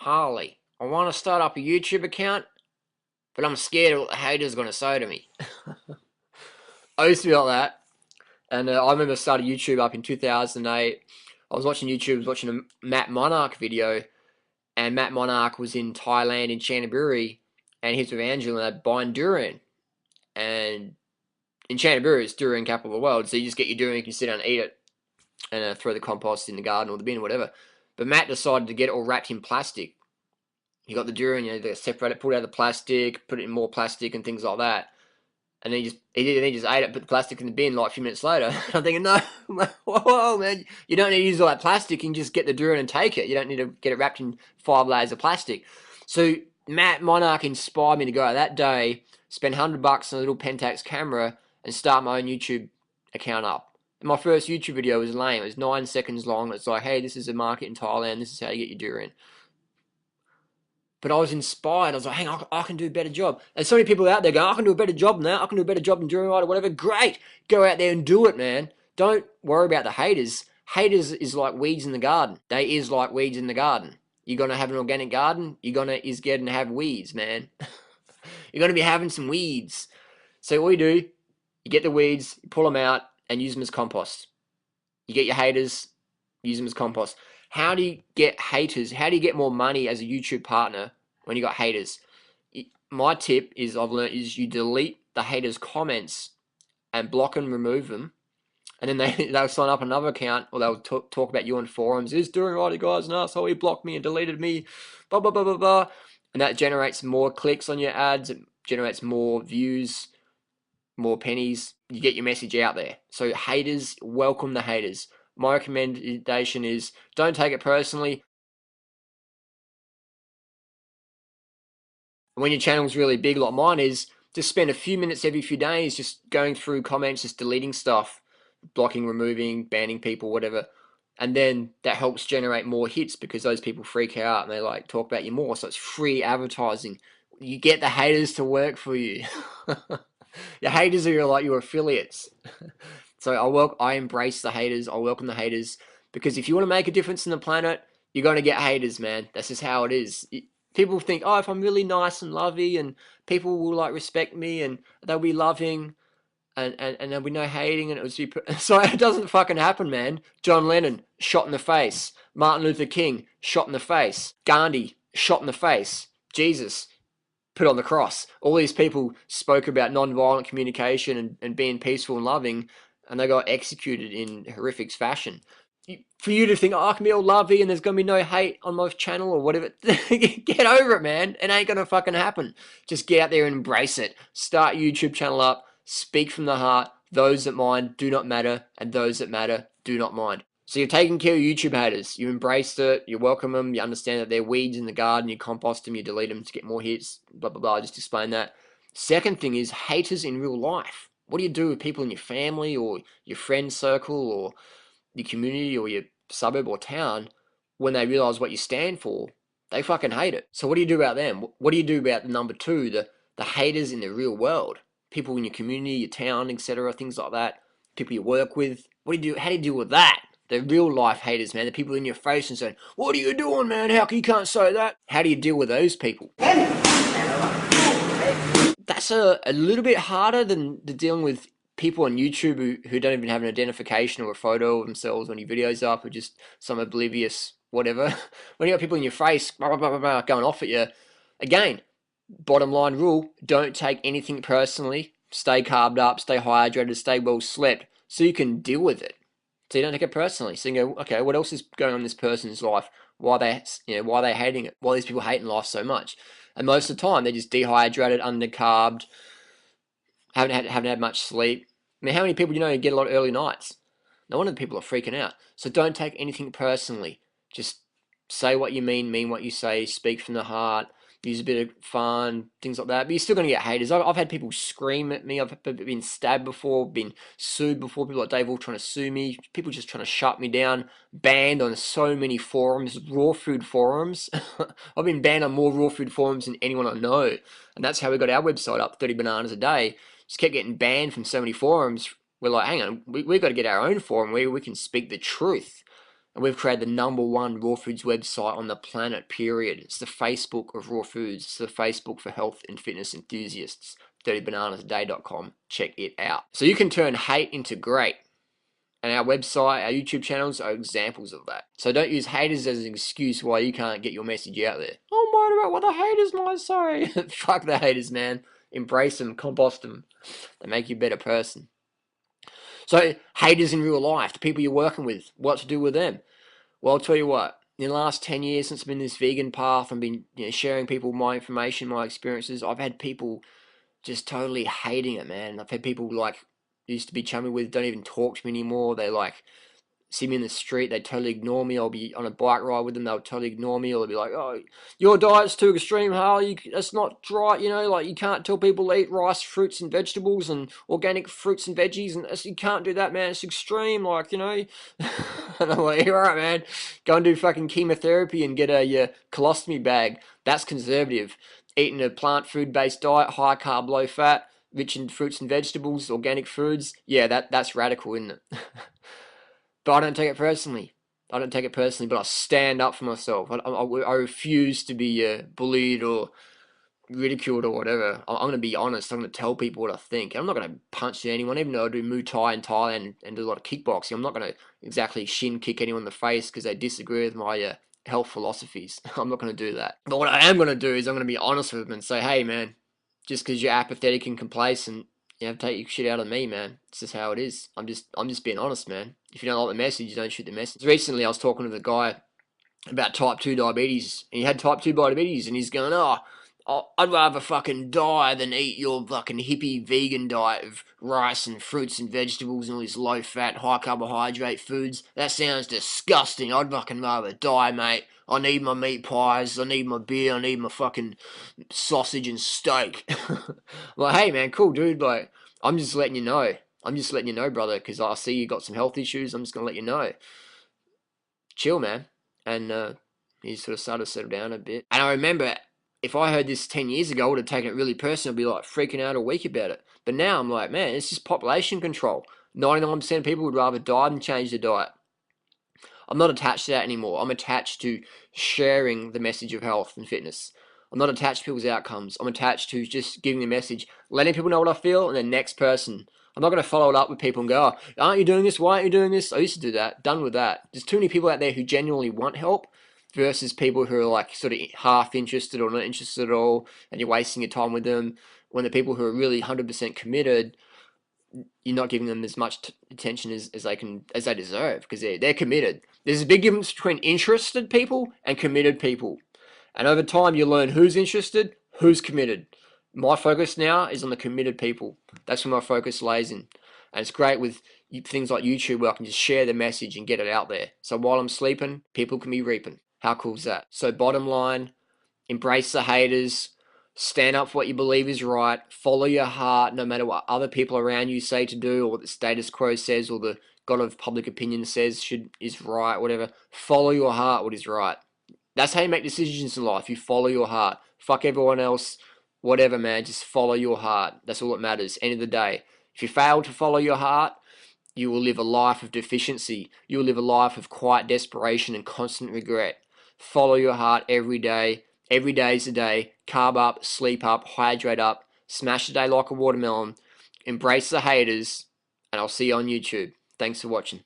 Harley, I want to start up a YouTube account, but I'm scared of what the haters are going to say to me. I used to be like that. And I remember I started YouTube up in 2008. I was watching YouTube, I was watching a Matt Monarch video, and Matt Monarch was in Thailand, in Chantaburi, and he's with Angela, and they're buying durian. And in Chantaburi, it's durian capital of the world, so you just get your durian, you can sit down and eat it, and throw the compost in the garden or the bin or whatever. But Matt decided to get it all wrapped in plastic. He got the durian, they separate it, pull it out of the plastic, put it in more plastic and things like that. And then he just ate it, put the plastic in the bin like a few minutes later. I'm thinking, no, whoa, man, you don't need to use all that plastic. You can just get the durian and take it. You don't need to get it wrapped in 5 layers of plastic. So Matt Monarch inspired me to go out that day, spend $100 on a little Pentax camera, and start my own YouTube account up. And my first YouTube video was lame. It was 9 seconds long. It's like, hey, this is a market in Thailand. This is how you get your durian. But I was inspired. I was like, hang on, I can do a better job. And so many people out there go, I can do a better job than that. I can do a better job than DurianRider, whatever. Great. Go out there and do it, man. Don't worry about the haters. Haters is like weeds in the garden. They is like weeds in the garden. You're going to have an organic garden. You're going to is getting to have weeds, man. You're going to be having some weeds. So all you do, you get the weeds, you pull them out, and use them as compost. You get your haters, use them as compost. How do you get haters? How do you get more money as a YouTube partner when you got haters? My tip is I've learned is you delete the haters' comments and block and remove them, and then they'll sign up another account or they'll talk about you on forums. Is DurianRider guy's an asshole? He blocked me and deleted me, blah blah blah blah blah, and that generates more clicks on your ads. It generates more views, more pennies. You get your message out there. So haters, welcome the haters. My recommendation is don't take it personally. When your channel's really big like mine is, just spend a few minutes every few days just going through comments, just deleting stuff, blocking, removing, banning people, whatever. And then that helps generate more hits because those people freak out and they like talk about you more. So it's free advertising. You get the haters to work for you. The haters are like your affiliates. So I embrace the haters. I welcome the haters because if you want to make a difference in the planet, you're going to get haters, man. That's just how it is. People think, oh, if I'm really nice and lovey and people will like respect me and they'll be loving and there'll be no hating and it was so it doesn't fucking happen, man. John Lennon shot in the face. Martin Luther King shot in the face. Gandhi shot in the face. Jesus put on the cross. All these people spoke about non-violent communication and being peaceful and loving, and they got executed in horrific fashion. For you to think, oh, I can be all lovey and there's going to be no hate on my channel or whatever, get over it, man. It ain't going to fucking happen. Just get out there and embrace it. Start your YouTube channel up. Speak from the heart. Those that mind do not matter, and those that matter do not mind. So you're taking care of YouTube haters. You embrace it. You welcome them. You understand that they're weeds in the garden. You compost them. You delete them to get more hits. Blah, blah, blah. I just explain that. Second thing is haters in real life. What do you do with people in your family or your friend circle or your community or your suburb or town when they realize what you stand for? They fucking hate it. So what do you do about them? What do you do about the number two, the haters in the real world? People in your community, your town, etc., things like that. People you work with. What do you do? How do you deal with that? The real life haters, man. The people in your face and saying, "What are you doing, man? How come you can't say that?" How do you deal with those people? That's a little bit harder than dealing with people on YouTube who don't even have an identification or a photo of themselves on your videos up, or just some oblivious whatever. When you got people in your face blah, blah, blah, blah, going off at you, again, bottom line rule, don't take anything personally. Stay carved up, stay hydrated, stay well slept, so you can deal with it. So you don't take it personally. So you go, okay, what else is going on in this person's life? Why why are they hating it? Why are these people hating life so much? And most of the time, they're just dehydrated, undercarbed, haven't had much sleep. I mean, how many people get a lot of early nights? No wonder the people are freaking out. So don't take anything personally. Just say what you mean what you say, speak from the heart, use a bit of fun, things like that. But you're still going to get haters. I've had people scream at me. I've been stabbed before, been sued before. People like Dave all trying to sue me. People just trying to shut me down. Banned on so many forums, raw food forums. I've been banned on more raw food forums than anyone I know. And that's how we got our website up, 30 bananas a day. Just kept getting banned from so many forums. We're like, hang on, we got to get our own forum where we can speak the truth. And we've created the #1 raw foods website on the planet, period. It's the Facebook of raw foods. It's the Facebook for health and fitness enthusiasts. 30bananasaday.com. Check it out. So you can turn hate into great. And our website, our YouTube channels are examples of that. So don't use haters as an excuse why you can't get your message out there. I'm worried about what the haters might say. Fuck the haters, man. Embrace them, compost them. They make you a better person. So haters in real life, the people you're working with, what to do with them? Well, I'll tell you what. In the last 10 years since I've been this vegan path and been sharing people my information, my experiences, I've had people just totally hating it, man. I've had people like used to be chummy with don't even talk to me anymore. They like see me in the street, they totally ignore me. I'll be on a bike ride with them, they'll totally ignore me. Or they'll be like, "Oh, your diet's too extreme, Harley. That's not right. Like you can't tell people to eat rice, fruits, and vegetables, and organic fruits and veggies, and you can't do that, man. It's extreme, And I'm like, all right, man, go and do fucking chemotherapy and get a colostomy bag. That's conservative. Eating a plant food based diet, high carb, low fat, rich in fruits and vegetables, organic foods. Yeah, that's radical, isn't it? But I don't take it personally. I don't take it personally, but I stand up for myself. I refuse to be bullied or ridiculed or whatever. I'm going to be honest. I'm going to tell people what I think. I'm not going to punch anyone, even though I do Muay Thai in Thailand and do a lot of kickboxing. I'm not going to exactly shin kick anyone in the face because they disagree with my health philosophies. I'm not going to do that. But what I am going to do is I'm going to be honest with them and say, hey, man, just because you're apathetic and complacent, you have to take your shit out of me, man. It's just how it is. I'm just being honest, man. If you don't like the message, you don't shoot the message. Recently, I was talking to the guy about type 2 diabetes, and he had type 2 diabetes, and he's going, I'd rather fucking die than eat your fucking hippie vegan diet of rice and fruits and vegetables and all these low-fat, high-carbohydrate foods. That sounds disgusting. I'd fucking rather die, mate. I need my meat pies, I need my beer, I need my fucking sausage and steak. Like, hey, man, cool, dude. Like, I'm just letting you know. I'm just letting you know, brother, because I see you got some health issues. I'm just going to let you know. Chill, man. And he sort of started to settle down a bit. And I remember if I heard this 10 years ago, I would have taken it really personal. I'd be like freaking out a week about it. But now I'm like, man, it's just population control. 99% of people would rather die than change their diet. I'm not attached to that anymore. I'm attached to sharing the message of health and fitness. I'm not attached to people's outcomes. I'm attached to just giving the message, letting people know what I feel, and the next person. I'm not going to follow it up with people and go, oh, aren't you doing this? Why aren't you doing this? I used to do that. Done with that. There's too many people out there who genuinely want help versus people who are like sort of half interested or not interested at all, and you're wasting your time with them. When the people who are really 100% committed, you're not giving them as much attention as they deserve because they're committed. There's a big difference between interested people and committed people. And over time, you learn who's interested, who's committed. My focus now is on the committed people. That's where my focus lays in. And it's great with things like YouTube where I can just share the message and get it out there. So while I'm sleeping, people can be reaping. How cool is that? So bottom line, embrace the haters. Stand up for what you believe is right. Follow your heart no matter what other people around you say to do or what the status quo says or the god of public opinion says is right, whatever. Follow your heart what is right. That's how you make decisions in life. You follow your heart. Fuck everyone else. Whatever, man. Just follow your heart. That's all that matters. End of the day. If you fail to follow your heart, you will live a life of deficiency. You will live a life of quiet desperation and constant regret. Follow your heart every day. Every day is a day. Carb up, sleep up, hydrate up. Smash the day like a watermelon. Embrace the haters. And I'll see you on YouTube. Thanks for watching.